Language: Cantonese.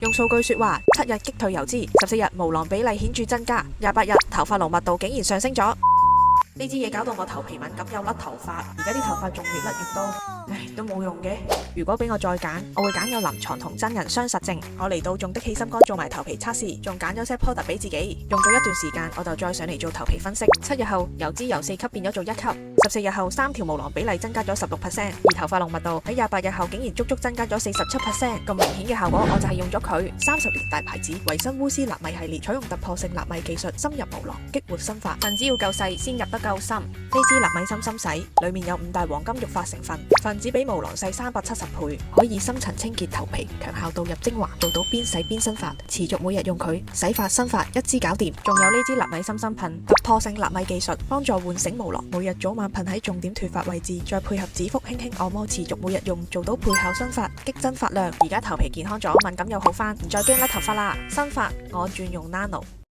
用數據說話，7日擊退油脂，14日毛囊比例顯著增加，28日頭髮濃密度竟然上升咗。呢支嘢搞到我頭皮敏感又甩頭髮，而家啲頭髮仲越甩越多，唉，都冇用嘅。如果俾我再揀，我會揀有臨床同真人相實證。我嚟到仲的起心肝做埋頭皮測試，仲揀咗 set product 俾自己。用咗一段時間，我就再上嚟做頭皮分析。7日後油脂由4級變咗做1級，14日後3條毛囊比例增加咗16%，而頭髮濃密度喺28日後竟然足足增加咗47%。咁明顯嘅效果，我就係用咗佢30年大牌子維生烏斯納米系列，採用突破性納米技術，深入毛囊，激活生髮。分子要夠細先入得夠深。呢支納米深深洗裏面有5大黃金育髮成分，分子比毛囊細370倍，可以深層清潔頭皮，強效導入精華，做到邊洗邊生髮。持續每日用佢洗髮生髮，一支搞掂。仲有呢支納米深深噴，突破性納米技術，幫助喚醒毛囊，每日早晚噴喺重點脫髮位置，再配合指腹輕輕按摩，持續每日用，做到倍效生髮，激增髮量。而家頭皮健康咗，敏感又好返，唔再驚甩頭髮啦。生髮我轉用 Nano。